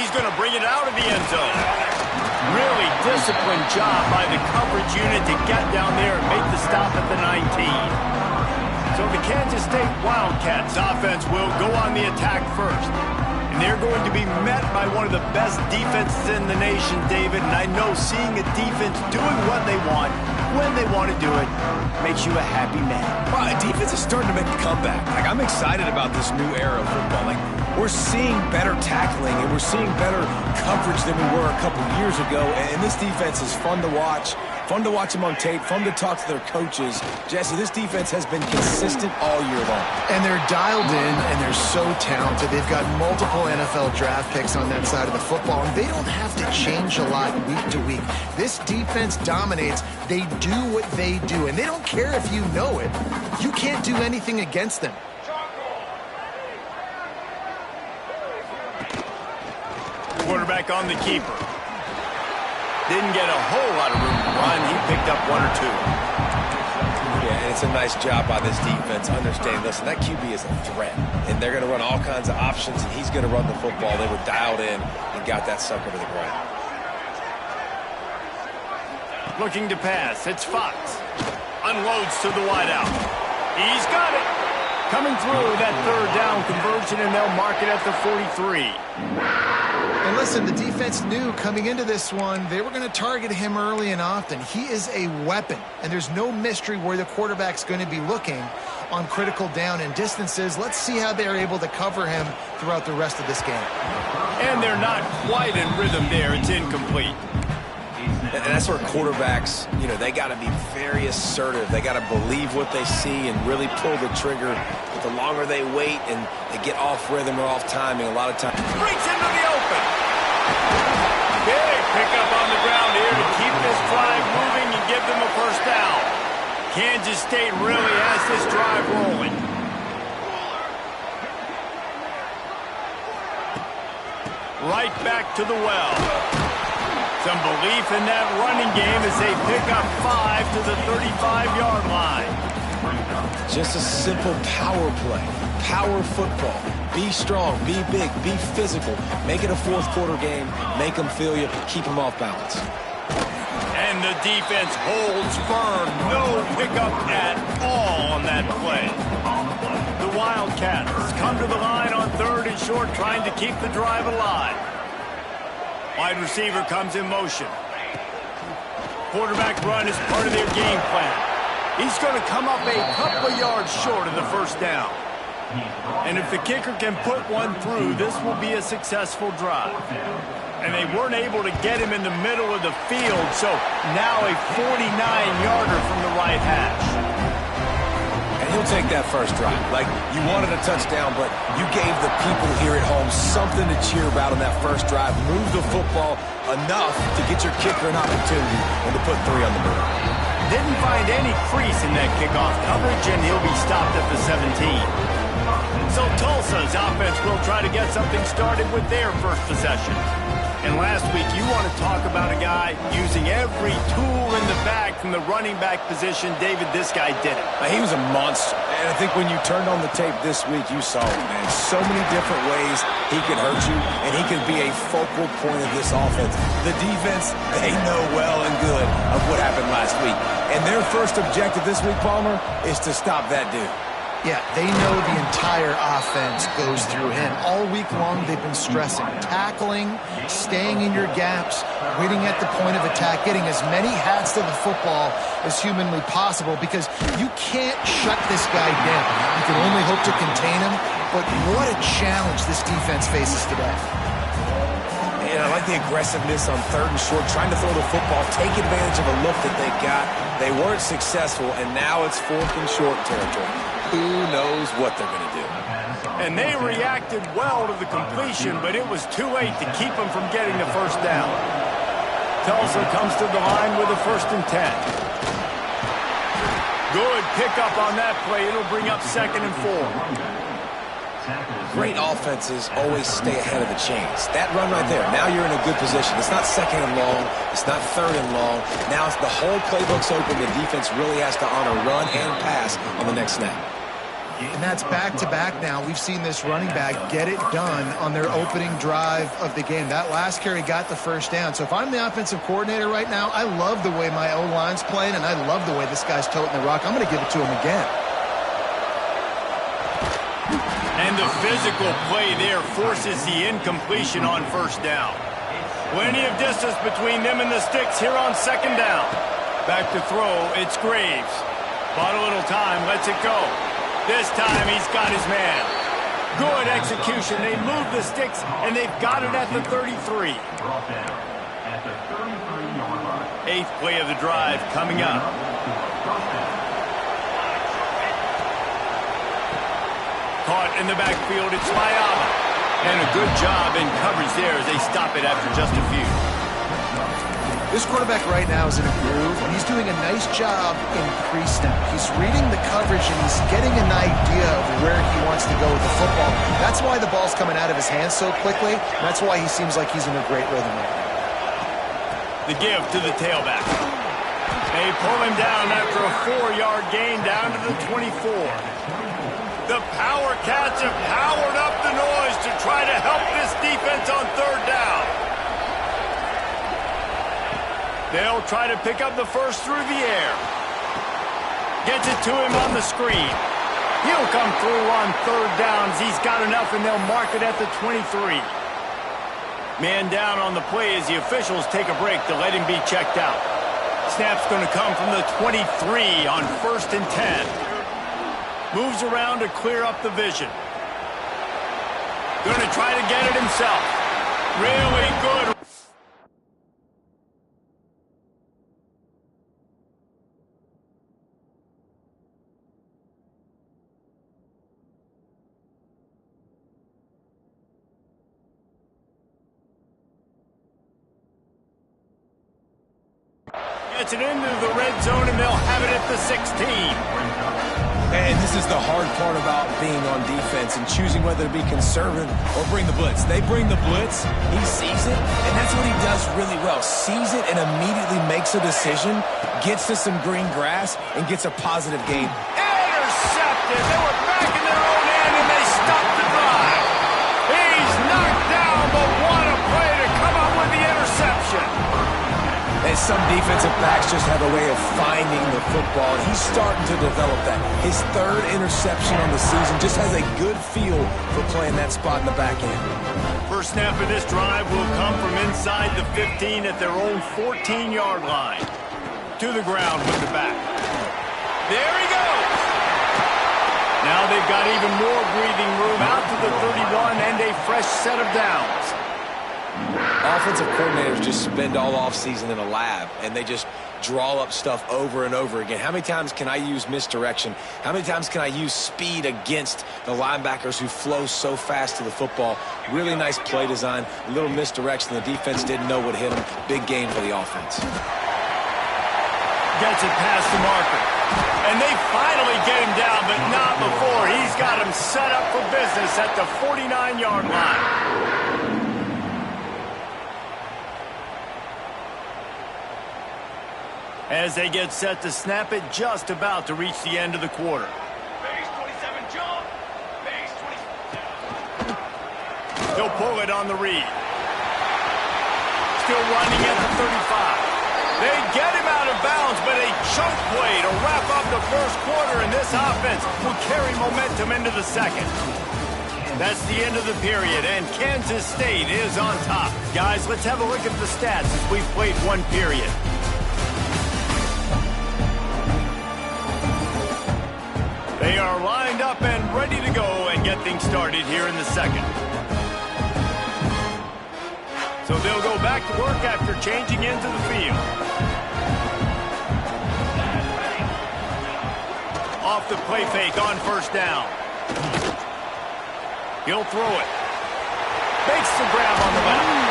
he's going to bring it out of the end zone. Really disciplined job by the coverage unit to get down there and make the stop at the 19. So the Kansas State Wildcats offense will go on the attack first. And they're going to be met by one of the best defenses in the nation, David. And I know seeing a defense doing what they want, when they want to do it, makes you a happy man. Well, defense is starting to make a comeback. Like, I'm excited about this new era of football. Like, we're seeing better tackling and we're seeing better coverage than we were a couple years ago. And this defense is fun to watch. Fun to watch them on tape, fun to talk to their coaches. Jesse, this defense has been consistent all year long. And they're dialed in, and they're so talented. They've got multiple NFL draft picks on that side of the football, and they don't have to change a lot week to week. This defense dominates. They do what they do, and they don't care if you know it. You can't do anything against them. Quarterback on the keeper. Didn't get a whole lot of room to run. He picked up one or two. Yeah, and it's a nice job by this defense. Understand, listen, that QB is a threat. And they're going to run all kinds of options, and he's going to run the football. They were dialed in and got that sucker to the ground. Looking to pass. It's Fox. Unloads to the wideout. He's got it. Coming through that third down conversion, and they'll mark it at the 43. And listen, the defense knew coming into this one, they were going to target him early and often. He is a weapon, and there's no mystery where the quarterback's going to be looking on critical down and distances. Let's see how they're able to cover him throughout the rest of this game. And they're not quite in rhythm there. It's incomplete. And that's where quarterbacks, you know, they got to be very assertive. They got to believe what they see and really pull the trigger. But the longer they wait and they get off rhythm or off timing, a lot of times. Breaks into the open. Big pickup on the ground here to keep this drive moving and give them a first down. Kansas State really has this drive rolling. Right back to the well. Some belief in that running game as they pick up 5 to the 35-yard line. Just a simple power play. Power football. Be strong, be big, be physical. Make it a fourth-quarter game. Make them feel you. Keep them off balance. And the defense holds firm. No pickup at all on that play. The Wildcats come to the line on 3rd and short, trying to keep the drive alive. Wide receiver comes in motion. Quarterback run is part of their game plan. He's going to come up a couple of yards short of the first down. And if the kicker can put one through, this will be a successful drive. And they weren't able to get him in the middle of the field, so now a 49-yarder from the right hash. And he'll take that first drive. Like, you wanted a touchdown, but you gave the people here at home something to cheer about on that first drive. Move the football enough to get your kicker an opportunity and to put 3 on the board. Didn't find any crease in that kickoff coverage, and he'll be stopped at the 17. So Tulsa's offense will try to get something started with their first possession. And last week, you want to talk about a guy using every tool in the bag from the running back position. David, this guy did it. He was a monster. And I think when you turned on the tape this week, you saw it, man. So many different ways he could hurt you, and he could be a focal point of this offense. The defense, they know well and good of what happened last week. And their first objective this week, Palmer, is to stop that dude. Yeah, they know the entire offense goes through him. All week long, they've been stressing, tackling, staying in your gaps, waiting at the point of attack, getting as many hats to the football as humanly possible, because you can't shut this guy down. You can only hope to contain him, but what a challenge this defense faces today. And I like the aggressiveness on 3rd and short, trying to throw the football, take advantage of a look that they got. They weren't successful, and now it's 4th and short territory. Who knows what they're going to do? And they reacted well to the completion, but it was too late to keep them from getting the first down. Tulsa comes to the line with a 1st and 10. Good pickup on that play. It'll bring up 2nd and 4. Great offenses always stay ahead of the chains. That run right there, now you're in a good position. It's not 2nd and long. It's not 3rd and long. Now it's the whole playbook's open. The defense really has to honor run and pass on the next snap. And that's back-to-back now. We've seen this running back get it done on their opening drive of the game. That last carry got the first down. So if I'm the offensive coordinator right now, I love the way my O-line's playing, and I love the way this guy's toting the rock. I'm going to give it to him again. And the physical play there forces the incompletion on first down. Plenty of distance between them and the sticks here on second down. Back to throw, it's Graves. Bought a little time, lets it go. This time he's got his man. Good execution. They move the sticks, and they've got it at the 33. Eighth play of the drive coming up. Caught in the backfield, it's Mayama. And a good job in coverage there as they stop it after just a few. This quarterback right now is in a groove, and he's doing a nice job in pre-snap. He's reading the coverage, and he's getting an idea of where he wants to go with the football. That's why the ball's coming out of his hands so quickly. That's why he seems like he's in a great rhythm right now. The give to the tailback. They pull him down after a 4-yard gain down to the 24. The Power Cats have powered up the noise to try to help this defense on third down. They'll try to pick up the first through the air. Gets it to him on the screen. He'll come through on third downs. He's got enough, and they'll mark it at the 23. Man down on the play as the officials take a break to let him be checked out. Snap's going to come from the 23 on 1st and 10. Moves around to clear up the vision. Going to try to get it himself. Really good. Gets it into the red zone, and they'll have it at the 16. And this is the hard part about being on defense and choosing whether to be conservative or bring the blitz. They bring the blitz, he sees it, and that's what he does really well. Sees it and immediately makes a decision, gets to some green grass, and gets a positive gain. Intercepted! They were back in their own end, and they stopped the drive. He's knocked down, but what a play to come up with the interception. And some defensive backs just have a way of finding the football. He's starting to develop that. His third interception on the season just has a good feel for playing that spot in the back end. First snap of this drive will come from inside the 15 at their own 14-yard line. To the ground with the back. There he goes. Now they've got even more breathing room out to the 31 and a fresh set of downs. Offensive coordinators just spend all offseason in a lab, and they just draw up stuff over and over again. How many times can I use misdirection? How many times can I use speed against the linebackers who flow so fast to the football? Really nice play design, a little misdirection. The defense didn't know what hit them. Big gain for the offense. Gets it past the marker. And they finally get him down, but not before. He's got him set up for business at the 49-yard line. As they get set to snap it, just about to reach the end of the quarter. Base 27, jump! Base 27. He'll pull it on the read. Still running at the 35. They get him out of bounds, but a chunk play to wrap up the first quarter, and this offense will carry momentum into the second. That's the end of the period, and Kansas State is on top. Guys, let's have a look at the stats as we've played one period. They are lined up and ready to go and get things started here in the second. So they'll go back to work after changing into the field. Off the play fake on first down. He'll throw it. Makes the grab on the left.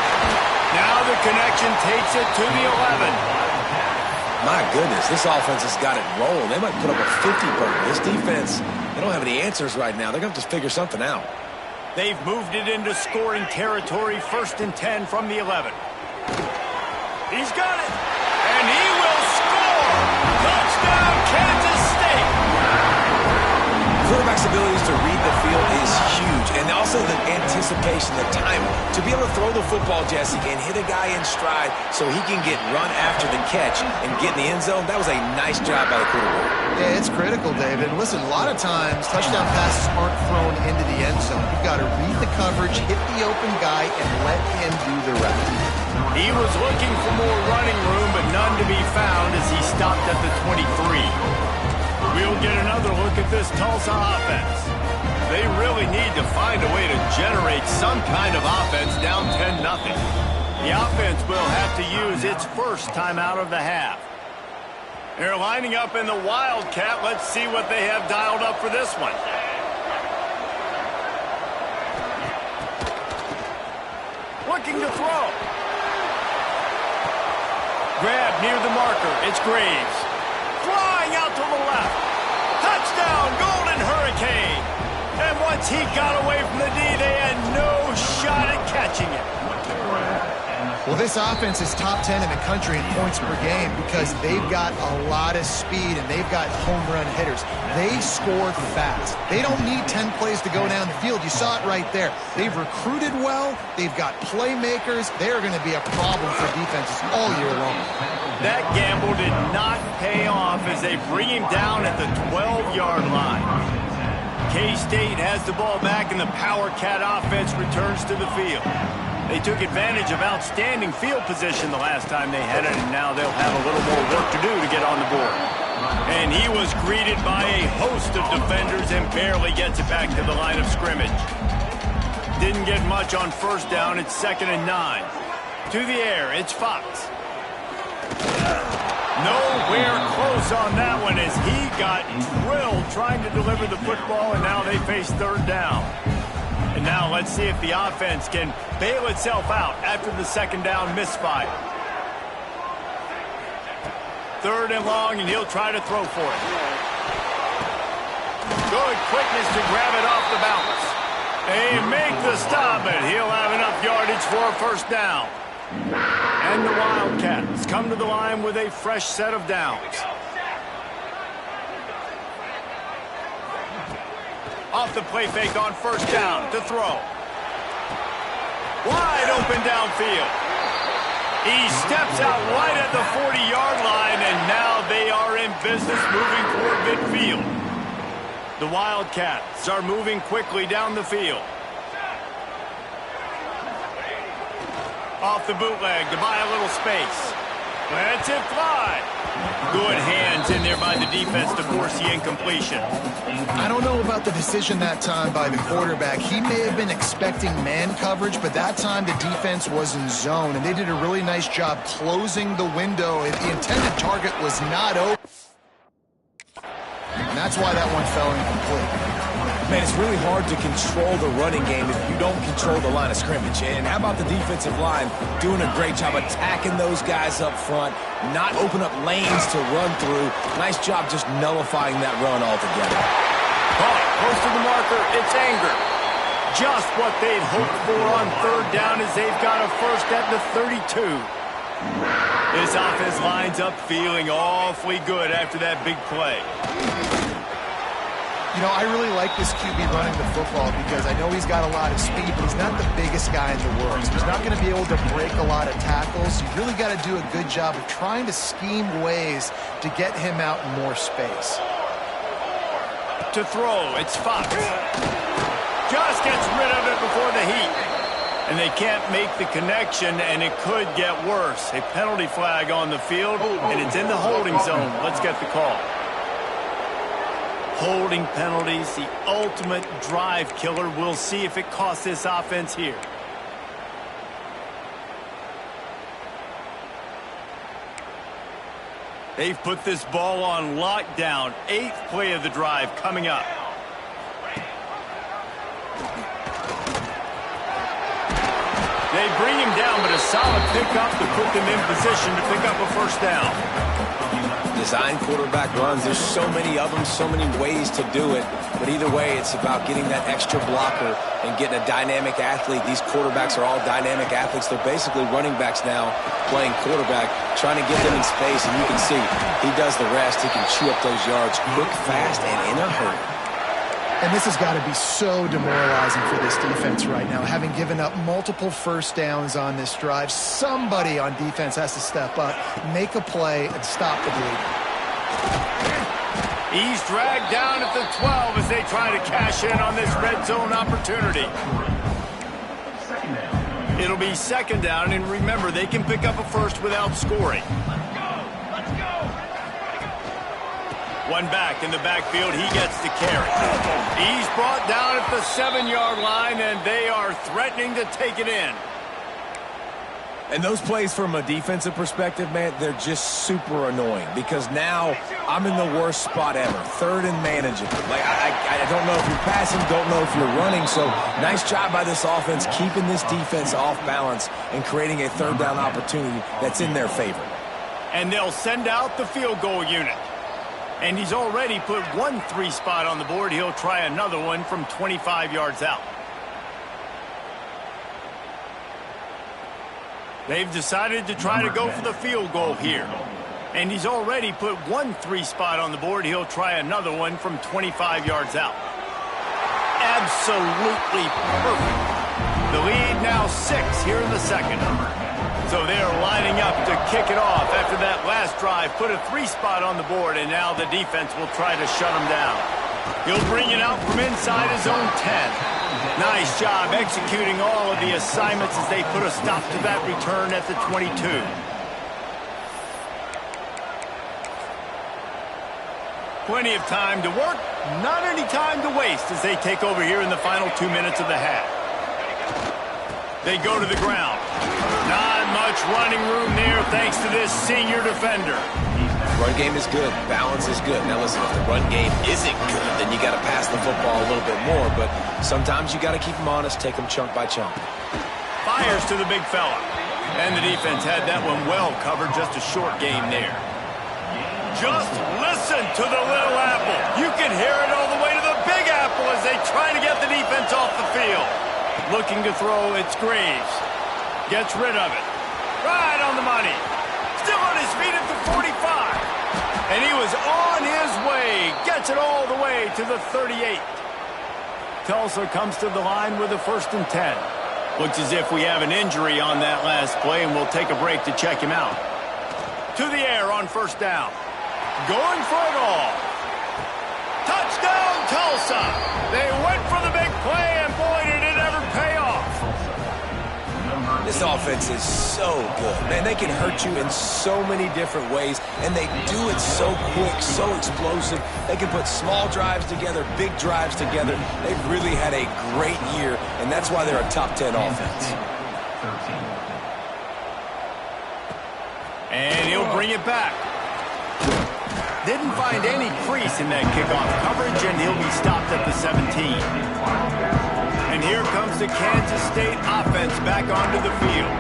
Now the connection takes it to the 11. My goodness, this offense has got it rolling. They might put up a 50 burger. This defense, they don't have any answers right now. They're going to have to figure something out. They've moved it into scoring territory, 1st and 10 from the 11. He's got it, and he will score! Touchdown, Kansas State! Quarterback quarterback's abilities to read the field is huge, and also the anticipation, the timing. To be able to throw the football, Jesse, and hit a guy in stride so he can get run after the catch and get in the end zone, that was a nice job by the quarterback. Yeah, it's critical, David. Listen, a lot of times touchdown passes aren't thrown into the end zone. You've got to read the coverage, hit the open guy, and let him do the rest. He was looking for more running room, but none to be found as he stopped at the 23. We'll get another look at this Tulsa offense. They really need to find a way to generate some kind of offense down 10-0. The offense will have to use its first timeout of the half. They're lining up in the Wildcat. Let's see what they have dialed up for this one. Looking to throw. Grab near the marker. It's Graves. Flying out to the left. Touchdown, Golden Hurricane. And once he got away from the D, they had no shot at catching it. Well, this offense is top 10 in the country in points per game because they've got a lot of speed and they've got home run hitters. They score fast. They don't need 10 plays to go down the field. You saw it right there. They've recruited well. They've got playmakers. They're going to be a problem for defenses all year long. That gamble did not pay off as they bring him down at the 12-yard line. K-State has the ball back and the Power Cat offense returns to the field. They took advantage of outstanding field position the last time they had it, and now they'll have a little more work to do to get on the board. And he was greeted by a host of defenders and barely gets it back to the line of scrimmage. Didn't get much on first down. It's 2nd and 9. To the air, it's Fox. Nowhere close on that one as he got drilled trying to deliver the football, and now they face 3rd down. And now let's see if the offense can bail itself out after the 2nd down misfire. 3rd and long, and he'll try to throw for it. Good quickness to grab it off the bounce. They make the stop, but he'll have enough yardage for a 1st down. And the Wildcats come to the line with a fresh set of downs. Off the play fake on 1st down to throw. Wide open downfield. He steps out right at the 40-yard line, and now they are in business moving toward midfield. The Wildcats are moving quickly down the field. Off the bootleg to buy a little space. Lets it fly. Good hands in there by the defense to force the incompletion. I don't know about the decision that time by the quarterback. He may have been expecting man coverage, but that time the defense was in zone, and they did a really nice job closing the window. The intended target was not open. And that's why that one fell incomplete. Man, it's really hard to control the running game if you don't control the line of scrimmage. And how about the defensive line doing a great job attacking those guys up front, not open up lanes to run through. Nice job just nullifying that run altogether. Caught close to the marker. It's Anger. Just what they'd hoped for on 3rd down as they've got a 1st at the 32. This offense lines up feeling awfully good after that big play. You know, I really like this QB running the football because I know he's got a lot of speed, but he's not the biggest guy in the world. So he's not going to be able to break a lot of tackles. You really got to do a good job of trying to scheme ways to get him out in more space. To throw, it's Fox. Just gets rid of it before the heat. And they can't make the connection, and it could get worse. A penalty flag on the field, and it's in the holding zone. Let's get the call. Holding penalties, the ultimate drive killer. We'll see if it costs this offense here. They've put this ball on lockdown. 8th play of the drive coming up. They bring him down, but a solid pickup to put them in position to pick up a 1st down. Design quarterback runs, there's so many of them, so many ways to do it. But either way, it's about getting that extra blocker and getting a dynamic athlete. These quarterbacks are all dynamic athletes. They're basically running backs now playing quarterback, trying to get them in space. And you can see he does the rest. He can chew up those yards quick, fast, and in a hurry. And this has got to be so demoralizing for this defense right now. Having given up multiple first downs on this drive, somebody on defense has to step up, make a play, and stop the bleeding. He's dragged down at the 12 as they try to cash in on this red zone opportunity. It'll be second down, and remember, they can pick up a first without scoring. Let's go! One back in the backfield, he gets the carry. He's brought down at the 7-yard line, and they are threatening to take it in. And those plays from a defensive perspective, man, they're just super annoying because now I'm in the worst spot ever. Third and manageable. Like, I don't know if you're passing, don't know if you're running. So nice job by this offense keeping this defense off balance and creating a third down opportunity that's in their favor. And they'll send out the field goal unit. And he's already put one 3 spot on the board. He'll try another one from 25 yards out. They've decided to try to go for the field goal here. And he's already put one 3 spot on the board. He'll try another one from 25 yards out. Absolutely perfect. The lead now 6 here in the second. So they're lining up to kick it off after that last drive. Put a 3 spot on the board, and now the defense will try to shut him down. He'll bring it out from inside his own 10. Nice job executing all of the assignments as they put a stop to that return at the 22. Plenty of time to work, not any time to waste as they take over here in the final 2 minutes of the half. They go to the ground. Not much running room there thanks to this senior defender. Run game is good. Balance is good. Now listen, if the run game isn't good, then you got to pass the football a little bit more. But sometimes you got to keep them honest, take them chunk by chunk. Fires to the big fella. And the defense had that one well covered. Just a short game there. Just listen to the little apple. You can hear it all the way to the big apple as they try to get the defense off the field. Looking to throw, it's Graves. Gets rid of it. Right on the money. Still on his feet at the 45. And he was on his way. Gets it all the way to the 38. Tulsa comes to the line with a 1st and 10. Looks as if we have an injury on that last play, and we'll take a break to check him out. To the air on 1st down. Going for it all. Touchdown, Tulsa. They went for the big play, and boy, did it ever pay off. This offense is so good, man. They can hurt you in so many different ways, and they do it so quick, so explosive. They can put small drives together, big drives together. They've really had a great year, and that's why they're a top 10 offense. And he'll bring it back. Didn't find any crease in that kickoff coverage, and he'll be stopped at the 17. And here comes the Kansas State offense back onto the field.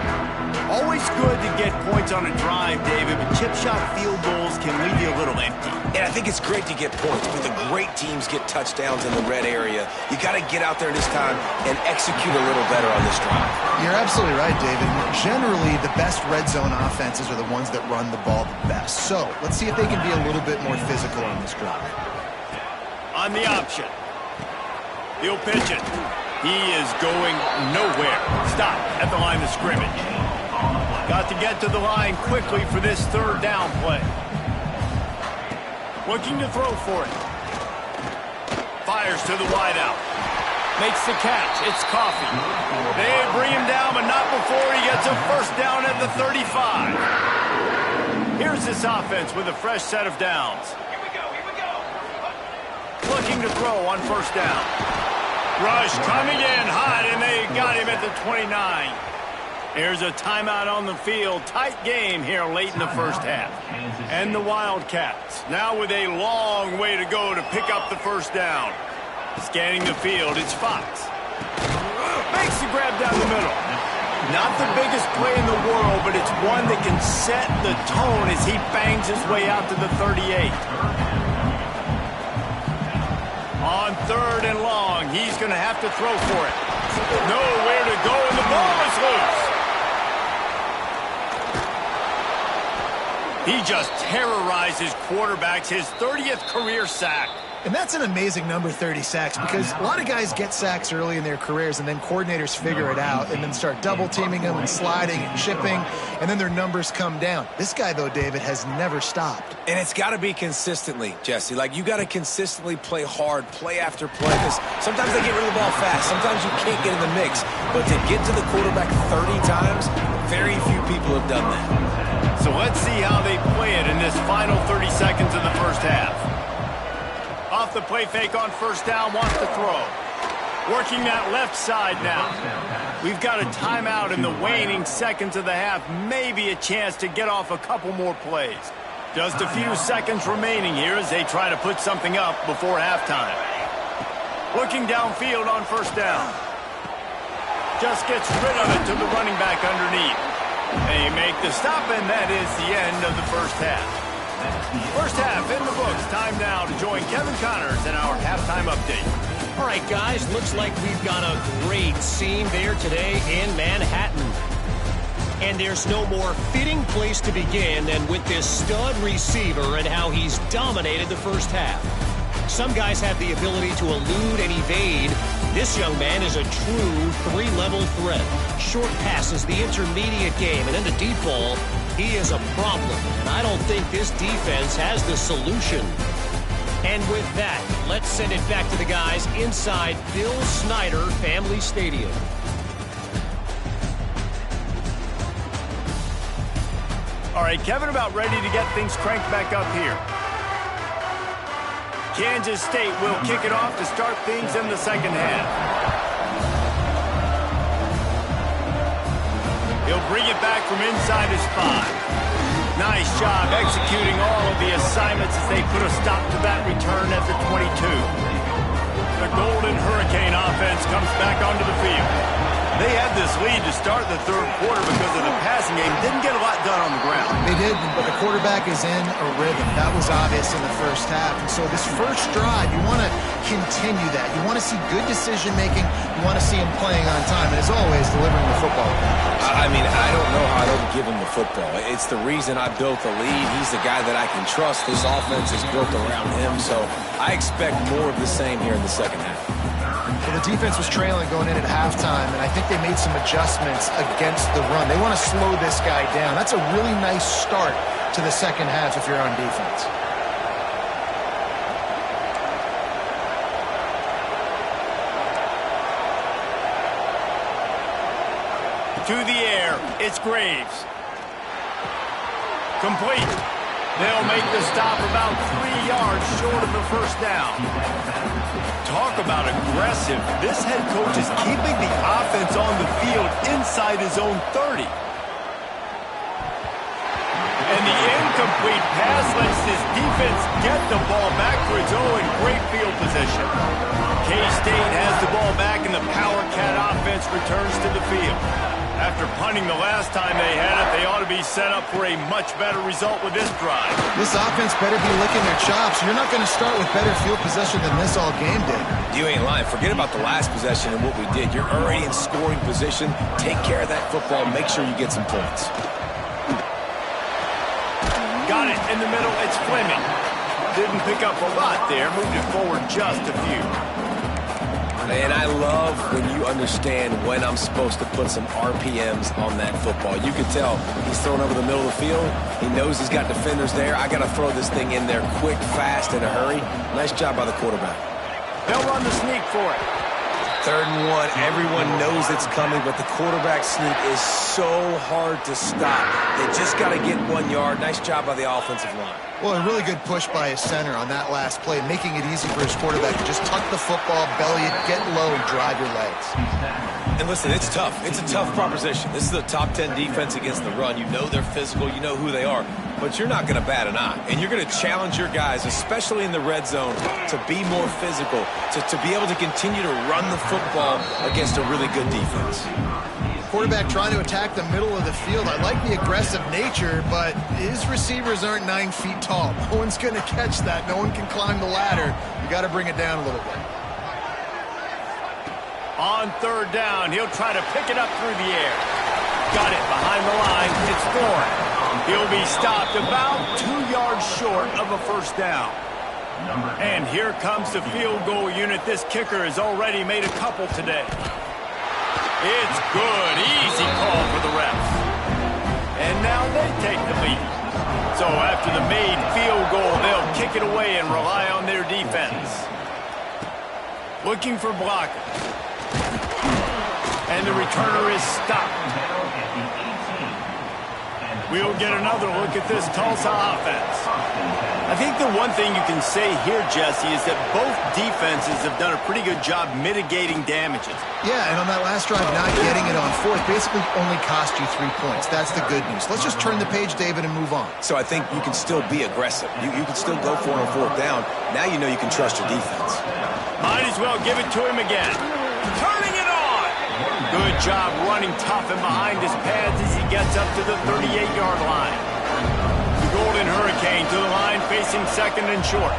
Always good to get points on a drive, David, but chip shot field goals can leave you a little empty. And I think it's great to get points, but the great teams get touchdowns in the red area. You got to get out there this time and execute a little better on this drive. You're absolutely right, David. Generally, the best red zone offenses are the ones that run the ball the best. So let's see if they can be a little bit more physical on this drive. On the option. He'll pitch it. He is going nowhere. Stop at the line of scrimmage. Got to get to the line quickly for this 3rd down play. Looking to throw for it. Fires to the wideout. Makes the catch. It's Coffee. They bring him down, but not before he gets a 1st down at the 35. Here's this offense with a fresh set of downs. Here we go. Looking to throw on 1st down. Rush coming in hot, and they got him at the 29. Here's a timeout on the field. Tight game here late in the 1st half. And the Wildcats now with a long way to go to pick up the 1st down. Scanning the field, it's Fox. Makes the grab down the middle. Not the biggest play in the world, but it's one that can set the tone as he bangs his way out to the 38. On 3rd and long, he's going to have to throw for it. Nowhere to go, and the ball is loose. He just terrorizes quarterbacks, his 30th career sack. And that's an amazing number, 30 sacks, because a lot of guys get sacks early in their careers and then coordinators figure it out and then start double teaming them and sliding and chipping, and then their numbers come down. This guy, though, David, has never stopped. And it's got to be consistently, Jesse. Like, you got to consistently play hard, play after play, because sometimes they get rid of the ball fast. Sometimes you can't get in the mix. But to get to the quarterback 30 times, very few people have done that. So let's see how they play it in this final 30 seconds of the first half. Off the play fake on first down, wants to throw. Working that left side now. We've got a timeout in the waning seconds of the half. Maybe a chance to get off a couple more plays. Just a few seconds remaining here as they try to put something up before halftime. Looking downfield on first down. Just gets rid of it to the running back underneath. They make the stop, and that is the end of the first half. First half in the books. Time now to join Kevin Connors in our halftime update. All right, guys, looks like we've got a great scene there today in Manhattan. And there's no more fitting place to begin than with this stud receiver and how he's dominated the first half. Some guys have the ability to elude and evade. This young man is a true three-level threat. Short passes, the intermediate game, and in the deep ball, he is a problem. And I don't think this defense has the solution. And with that, let's send it back to the guys inside Bill Snyder Family Stadium. All right, Kevin, about ready to get things cranked back up here. Kansas State will kick it off to start things in the second half. He'll bring it back from inside his 5. Nice job executing all of the assignments as they put a stop to that return at the 22. The Golden Hurricane offense comes back onto the field. They had this lead to start the third quarter because of the passing game. Didn't get a lot done on the ground. They did, but the quarterback is in a rhythm. That was obvious in the first half. And so this first drive, you want to continue that. You want to see good decision-making. You want to see him playing on time. And as always, delivering the football. I mean, I don't know how I don't give him the football. It's the reason I built the lead. He's the guy that I can trust. This offense is built around him. So I expect more of the same here in the second half. Well, the defense was trailing going in at halftime, and I think they made some adjustments against the run. They want to slow this guy down. That's a really nice start to the second half if you're on defense. To the air, it's Graves. Complete. They'll make the stop about 3 yards short of the first down. Talk about aggressive. This head coach is keeping the offense on the field inside his own 30. And the incomplete pass lets this defense get the ball back for its own great field position. K-State has the ball back and the Power Cat offense returns to the field. After punting the last time they had it, they ought to be set up for a much better result with this drive. This offense better be licking their chops. You're not going to start with better field possession than this all game did. You ain't lying. Forget about the last possession and what we did. You're already in scoring position. Take care of that football. Make sure you get some points. Got it in the middle. It's Fleming. Didn't pick up a lot there. Moved it forward just a few. And I love when you understand when I'm supposed to put some RPMs on that football. You can tell he's throwing over the middle of the field. He knows he's got defenders there. I got to throw this thing in there quick, fast, in a hurry. Nice job by the quarterback. They'll run the sneak for it. 3rd and 1. Everyone knows it's coming, but the quarterback sneak is so hard to stop. They just got to get 1 yard. Nice job by the offensive line. Well, a really good push by his center on that last play, making it easy for his quarterback to just tuck the football, belly it, get low, and drive your legs. And listen, it's tough. It's a tough proposition. This is a top 10 defense against the run. You know they're physical. You know who they are. But you're not going to bat an eye. And you're going to challenge your guys, especially in the red zone, to be more physical, to be able to continue to run the football against a really good defense. Quarterback trying to attack the middle of the field. I like the aggressive nature, but his receivers aren't 9 feet tall. No one's going to catch that. No one can climb the ladder. You got to bring it down a little bit. On 3rd down, he'll try to pick it up through the air. Got it behind the line. It's Thorne. He'll be stopped about 2 yards short of a first down. And here comes the field goal unit. This kicker has already made a couple today. It's good. Easy call for the refs. And now they take the lead. So after the made field goal, they'll kick it away and rely on their defense. Looking for blockers. And the returner is stopped. We'll get another look at this Tulsa offense. I think the one thing you can say here, Jesse, is that both defenses have done a pretty good job mitigating damages. Yeah, and on that last drive, not getting it on fourth basically only cost you 3 points. That's the good news. Let's just turn the page, David, and move on. So I think you can still be aggressive. You can still go for it on fourth down. Now you know you can trust your defense. Might as well give it to him again. Turning it on. Good job running tough and behind his pads as he gets up to the 38-yard line. The Golden Hurricane to the line, facing second and short.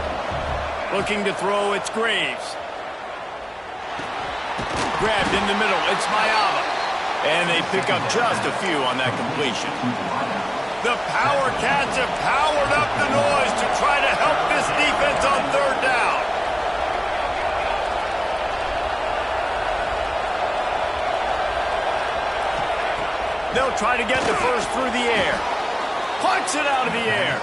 Looking to throw, it's Graves. Grabbed in the middle, it's Mayava. And they pick up just a few on that completion. The Power Cats have powered up the noise to try to help this defense on third down. They'll try to get the first through the air. Punch it out of the air.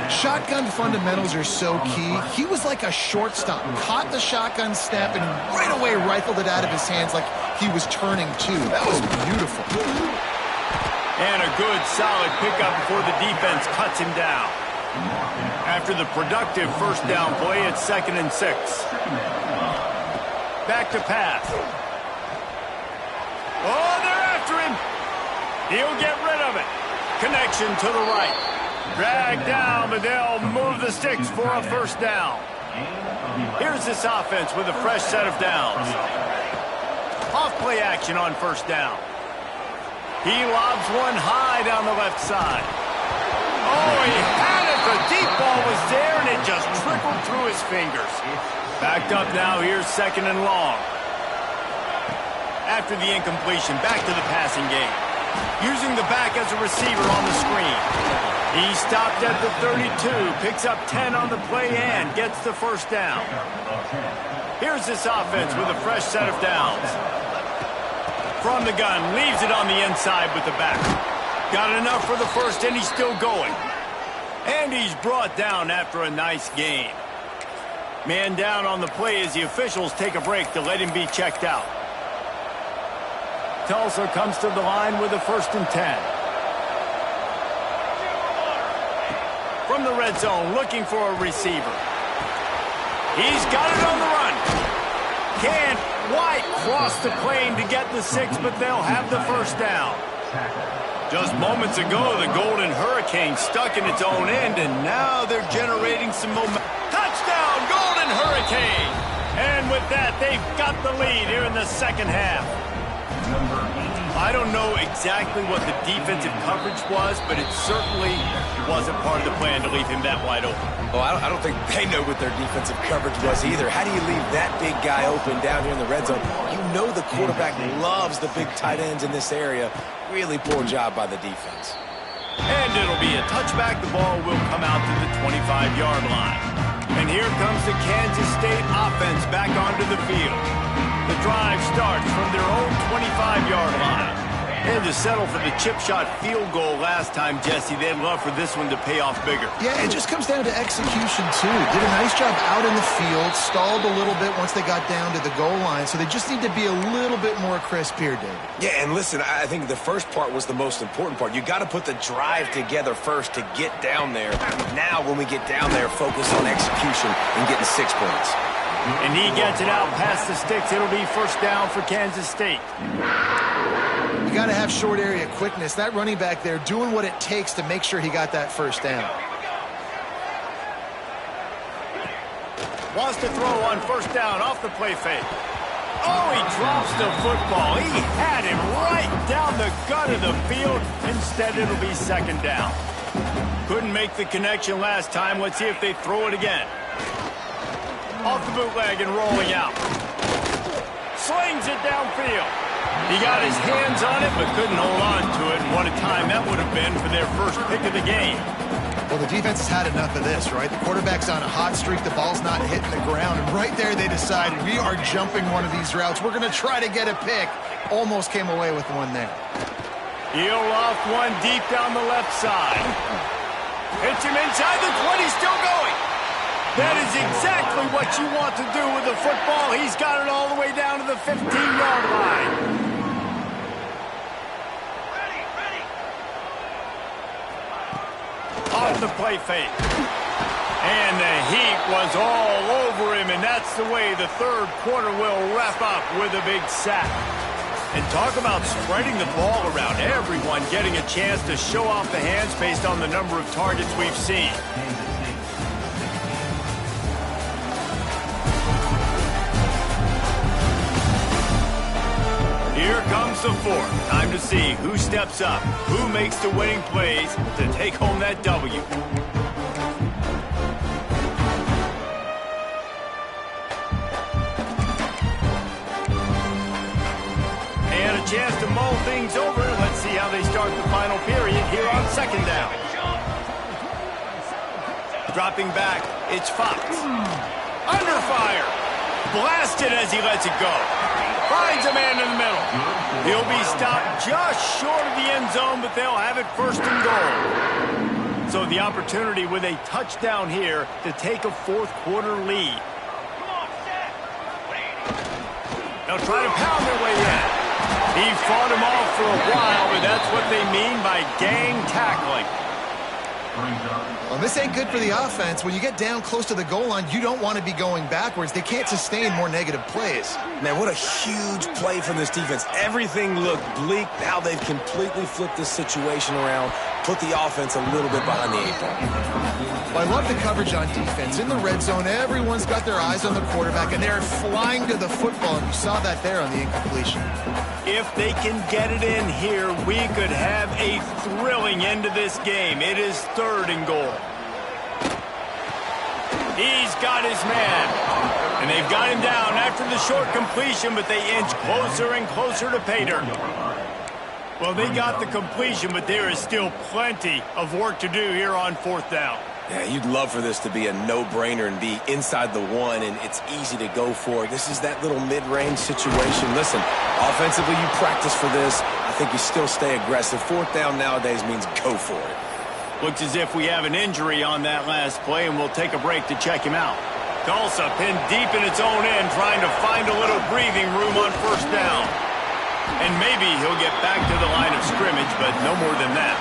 Shotgun fundamentals are so key. He was like a shortstop. Caught the shotgun snap and right away rifled it out of his hands like he was turning too. That was beautiful. And a good, solid pickup before the defense cuts him down. After the productive first down play, it's 2nd and 6. Back to pass. Oh, they're after him. He'll get rid of it. Connection to the right. Dragged down, but they'll move the sticks for a first down. Here's this offense with a fresh set of downs. Off-play action on first down. He lobs one high down the left side. Oh, he had it. The deep ball was there, and it just trickled through his fingers. Backed up now. Here's 2nd and long. After the incompletion, back to the passing game. Using the back as a receiver on the screen. He stopped at the 32, picks up 10 on the play and gets the first down. Here's this offense with a fresh set of downs. From the gun, leaves it on the inside with the back. Got enough for the first, and he's still going. And he's brought down after a nice gain. Man down on the play as the officials take a break to let him be checked out. Tulsa comes to the line with a 1st and 10. From the red zone, looking for a receiver. He's got it on the run. Can't quite cross the plane to get the 6, but they'll have the first down. Just moments ago, the Golden Hurricane stuck in its own end, and now they're generating some momentum. Touchdown, Golden Hurricane! And with that, they've got the lead here in the second half. I don't know exactly what the defensive coverage was, but it certainly wasn't part of the plan to leave him that wide open. Well, I don't think they know what their defensive coverage was either. How do you leave that big guy open down here in the red zone? You know the quarterback loves the big tight ends in this area. Really poor job by the defense. And it'll be a touchback. The ball will come out to the 25-yard line. And here comes the Kansas State offense back onto the field. The drive starts from their own 25-yard line. They had to settle for the chip shot field goal last time, Jesse. They'd love for this one to pay off bigger. Yeah, it just comes down to execution, too. Did a nice job out in the field, stalled a little bit once they got down to the goal line, so they just need to be a little bit more crisp here, David. Yeah, and listen, I think the first part was the most important part. You got to put the drive together first to get down there. Now, when we get down there, focus on execution and getting 6 points. And he gets it out past the sticks. It'll be first down for Kansas State. You got to have short area quickness. That running back there doing what it takes to make sure he got that first down. Wants to throw on first down off the play fake. Oh, he drops the football. He had him right down the gut of the field. Instead, it'll be 2nd down. Couldn't make the connection last time. Let's see if they throw it again. Off the bootleg and rolling out. Slings it downfield. He got his hands on it, but couldn't hold on to it. And what a time that would have been for their first pick of the game. Well, the defense has had enough of this, right? The quarterback's on a hot streak. The ball's not hitting the ground. And right there, they decided, we are jumping one of these routes. We're going to try to get a pick. Almost came away with one there. He'll loft one deep down the left side. Hits him inside the 20, still going. That is exactly what you want to do with the football. He's got it all the way down to the 15-yard line. Off the play fake. And the heat was all over him, and that's the way the third quarter will wrap up with a big sack. And talk about spreading the ball around. Everyone getting a chance to show off the hands based on the number of targets we've seen. Here comes the fourth. Time to see who steps up, who makes the winning plays to take home that W. And a chance to mull things over. Let's see how they start the final period here on second down. Dropping back, it's Fox. Under fire. Blasted as he lets it go. Finds a man in the middle. He'll be stopped just short of the end zone, but they'll have it first and goal. So the opportunity with a touchdown here to take a fourth quarter lead. They'll try to pound their way in. He fought him off for a while, but that's what they mean by gang tackling. Well, this ain't good for the offense. When you get down close to the goal line, you don't want to be going backwards. They can't sustain more negative plays. Man, what a huge play from this defense. Everything looked bleak. Now they've completely flipped this situation around, put the offense a little bit behind the 8 ball. Well, I love the coverage on defense. In the red zone, everyone's got their eyes on the quarterback, and they're flying to the football, and you saw that there on the incompletion. If they can get it in here, we could have a thrilling end to this game. It is third and goal. He's got his man. And they've got him down after the short completion, but they inch closer and closer to pay dirt. Well, they got the completion, but there is still plenty of work to do here on fourth down. Yeah, you'd love for this to be a no-brainer and be inside the one, and it's easy to go for. This is that little mid-range situation. Listen, offensively, you practice for this. I think you still stay aggressive. Fourth down nowadays means go for it. Looks as if we have an injury on that last play, and we'll take a break to check him out. Tulsa pinned deep in its own end, trying to find a little breathing room on first down. And maybe he'll get back to the line of scrimmage, but no more than that.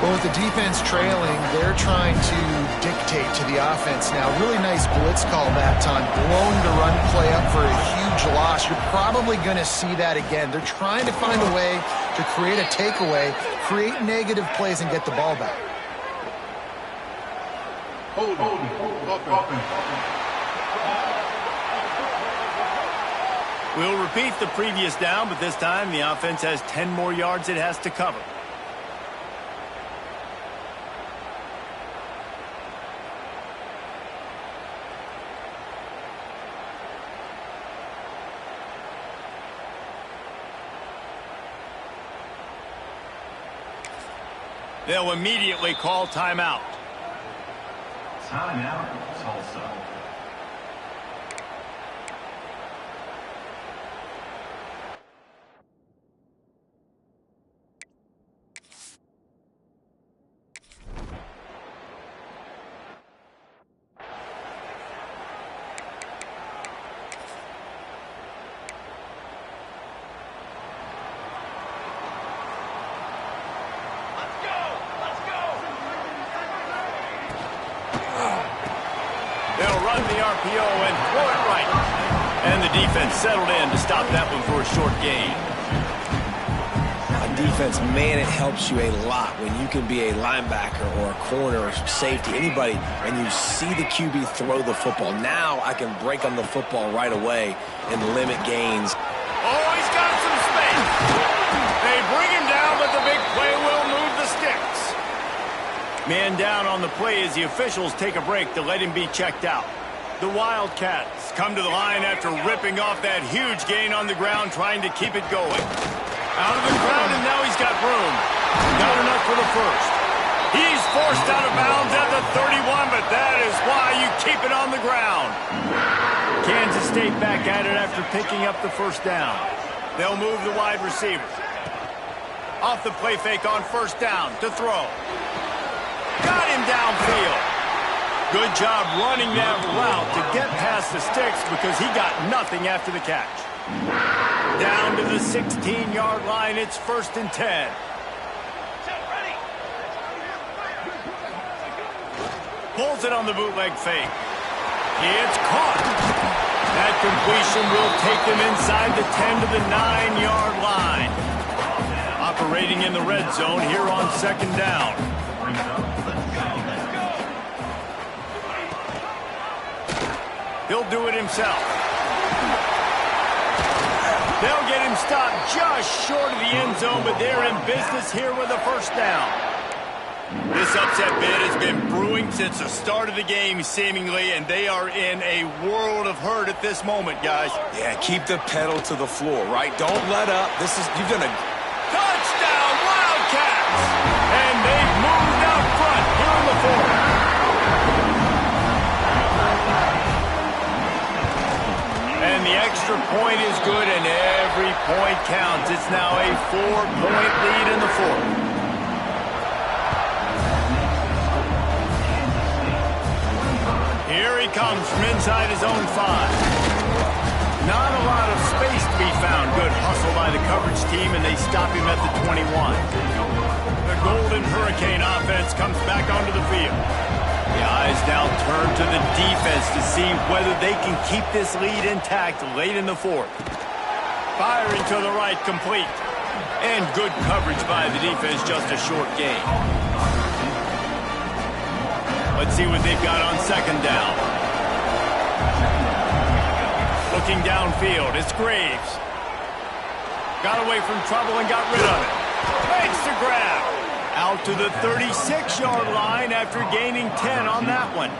Well, with the defense trailing, they're trying to dictate to the offense now. Really nice blitz call that time. Blowing the run play up for a huge loss. You're probably going to see that again. They're trying to find a way to create a takeaway, create negative plays, and get the ball back. We'll repeat the previous down, but this time the offense has 10 more yards it has to cover. They'll immediately call timeout. Timeout, Tulsa. They'll run the RPO and throw it right. And the defense settled in to stop that one for a short gain. On defense, man, it helps you a lot when you can be a linebacker or a corner or safety, anybody, and you see the QB throw the football. Now I can break on the football right away and limit gains. Oh, he's got some space. They bring him down, but the big play will move the sticks. Man down on the play as the officials take a break to let him be checked out. The Wildcats come to the line after ripping off that huge gain on the ground, trying to keep it going. Out of the crowd, and now he's got room. Got enough for the first. He's forced out of bounds at the 31, but that is why you keep it on the ground. Kansas State back at it after picking up the first down. They'll move the wide receiver. Off the play fake on first down to throw. Got him downfield. Good job running that route to get past the sticks because he got nothing after the catch. Down to the 16-yard line, it's 1st and 10. Pulls it on the bootleg fake. It's caught. That completion will take them inside the 10 to the 9-yard line. Operating in the red zone here on 2nd down. He'll do it himself. They'll get him stopped just short of the end zone, but they're in business here with a first down. This upset bid has been brewing since the start of the game, seemingly, and they are in a world of hurt at this moment, guys. Yeah, keep the pedal to the floor, right? Don't let up. You've done a... Touchdown, Wildcats! And they've moved out front here in the 4th. And the extra point is good, and every point counts. It's now a 4-point lead in the 4th. Here he comes from inside his own 5. Not a lot of space to be found. Good hustle by the coverage team, and they stop him at the 21. The Golden Hurricane offense comes back onto the field. The eyes now turn to the defense to see whether they can keep this lead intact late in the 4th. Firing to the right, complete. And good coverage by the defense, just a short gain. Let's see what they've got on 2nd down. Looking downfield, it's Graves. Got away from trouble and got rid of it. Makes the grab. Out to the 36-yard line after gaining 10 on that one.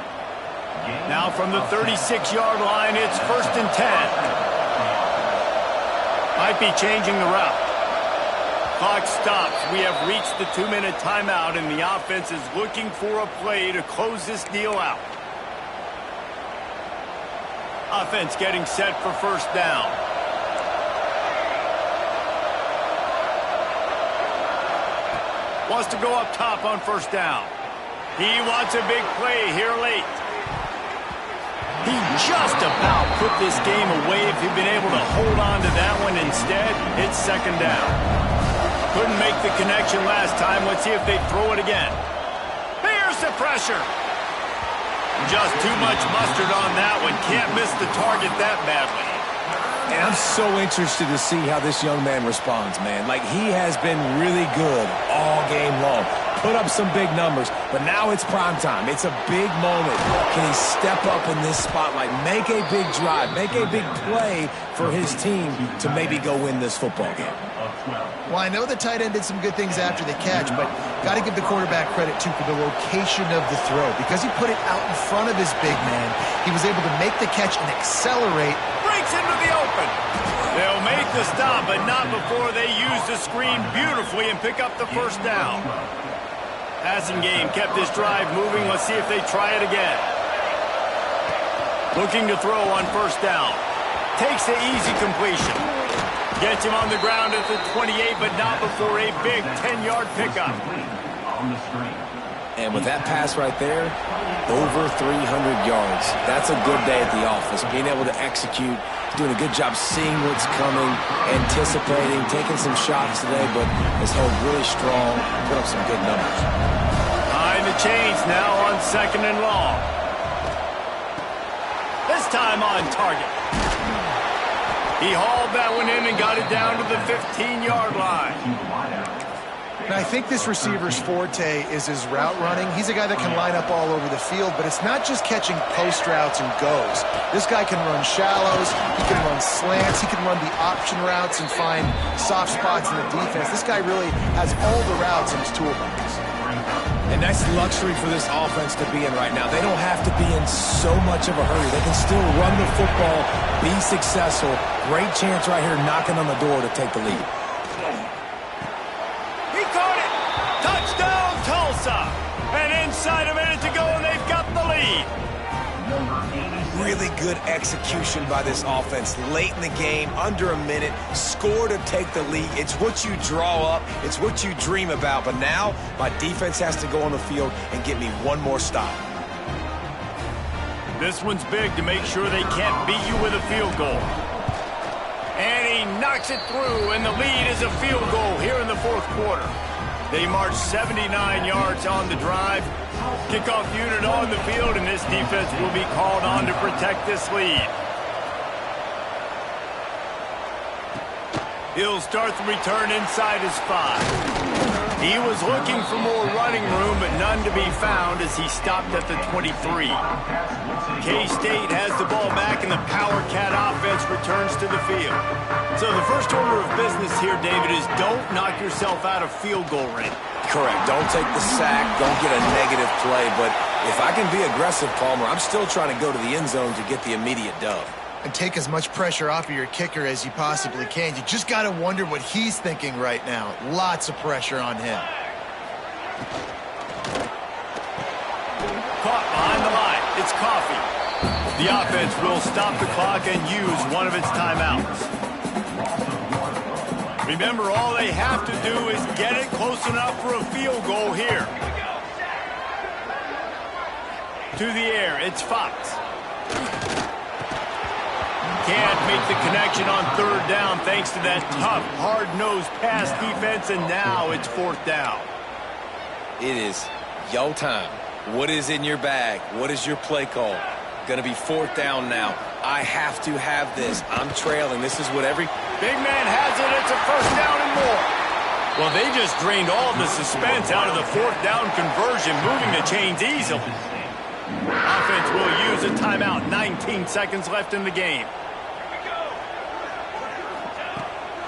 Now from the 36-yard line, it's 1st and 10. Might be changing the route. Clock stops. We have reached the 2-minute timeout, and the offense is looking for a play to close this deal out. Offense getting set for first down. Wants to go up top on first down. He wants a big play here late. He just about put this game away if he'd been able to hold on to that one. Instead, it's 2nd down. Couldn't make the connection last time. Let's see if they throw it again. Here's the pressure. Just too much mustard on that one. Can't miss the target that badly. And I'm so interested to see how this young man responds, man. Like, he has been really good all game long. Put up some big numbers, but now it's prime time. It's a big moment. Can he step up in this spotlight, make a big drive, make a big play for his team to maybe go win this football game? Well, I know the tight end did some good things after the catch, but got to give the quarterback credit, too, for the location of the throw. Because he put it out in front of his big man, he was able to make the catch and accelerate. Breaks into the open. They'll make the stop, but not before they use the screen beautifully and pick up the first down. Passing game kept this drive moving. Let's see if they try it again. Looking to throw on first down. Takes the easy completion. Gets him on the ground at the 28, but not before a big 10-yard pickup. And with that pass right there, over 300 yards. That's a good day at the office. Being able to execute, doing a good job seeing what's coming, anticipating, taking some shots today, but has held really strong, put up some good numbers. Behind the chains now on 2nd and long. This time on target. He hauled that one in and got it down to the 15-yard line. And I think this receiver's forte is his route running. He's a guy that can line up all over the field, but it's not just catching post routes and goes. This guy can run shallows, he can run slants, he can run the option routes and find soft spots in the defense. This guy really has all the routes in his toolbox. And that's luxury for this offense to be in right now. They don't have to be in so much of a hurry. They can still run the football, be successful. Great chance right here knocking on the door to take the lead. He caught it! Touchdown, Tulsa! inside a minute to go, and they've got the lead. Really good execution by this offense. Late in the game, under a minute, score to take the lead. It's what you draw up. It's what you dream about. But now, my defense has to go on the field and get me one more stop. This one's big to make sure they can't beat you with a field goal. And he knocks it through, and the lead is a field goal here in the fourth quarter. They march 79 yards on the drive. Kickoff unit on the field, and this defense will be called on to protect this lead. He'll start the return inside his 5. He was looking for more running room, but none to be found as he stopped at the 23. K-State has the ball back, and the Power Cat offense returns to the field. So the first order of business here, David, is don't knock yourself out of field goal range. Correct. Don't take the sack. Don't get a negative play. But if I can be aggressive, Palmer, I'm still trying to go to the end zone to get the immediate dub. And take as much pressure off of your kicker as you possibly can. You just got to wonder what he's thinking right now. Lots of pressure on him. Caught behind the line. It's Coffee. The offense will stop the clock and use one of its timeouts. Remember, all they have to do is get it close enough for a field goal here. To the air, it's Fox. Can't make the connection on third down thanks to that tough, hard-nosed pass defense, and now it's fourth down. It is yo time. What is in your bag? What is your play call? Going to be fourth down now. I have to have this. I'm trailing. This is what every... Big man has it. It's a first down and more. Well, they just drained all of the suspense out of the fourth down conversion, moving the chains easily. Offense will use a timeout. 19 seconds left in the game.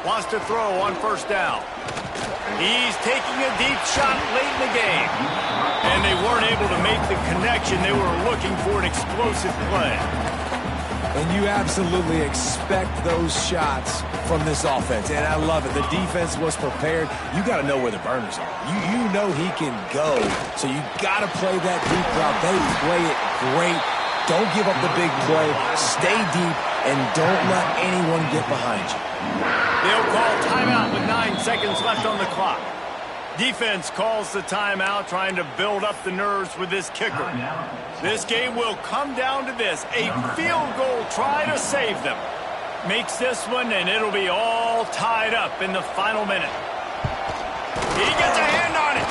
Wants to throw on first down. He's taking a deep shot late in the game. And they weren't able to make the connection. They were looking for an explosive play. And you absolutely expect those shots from this offense. And I love it. The defense was prepared. You got to know where the burners are. You know he can go. So you got to play that deep route. They play it great. Don't give up the big play. Stay deep and don't let anyone get behind you. They'll call timeout with 9 seconds left on the clock. Defense calls the timeout, trying to build up the nerves with this kicker. This game will come down to this, a field goal try to save them. Makes this one, and it'll be all tied up in the final minute. He gets a hand on it.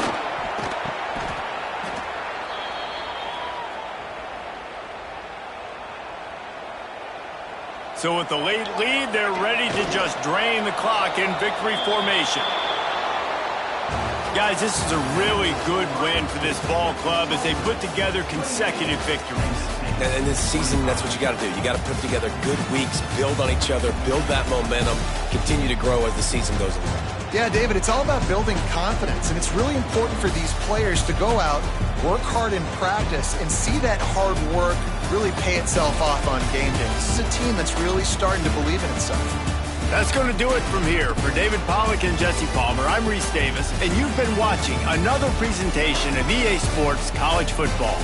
So with the late lead, they're ready to just drain the clock in victory formation. Guys, this is a really good win for this ball club as they put together consecutive victories. And this season, that's what you got to do. You got to put together good weeks, build on each other, build that momentum, continue to grow as the season goes along. Yeah, David, it's all about building confidence, and it's really important for these players to go out, work hard in practice, and see that hard work really pay itself off on game day. This is a team that's really starting to believe in itself. That's going to do it from here. For David Pollack and Jesse Palmer, I'm Reese Davis, and you've been watching another presentation of EA Sports College Football.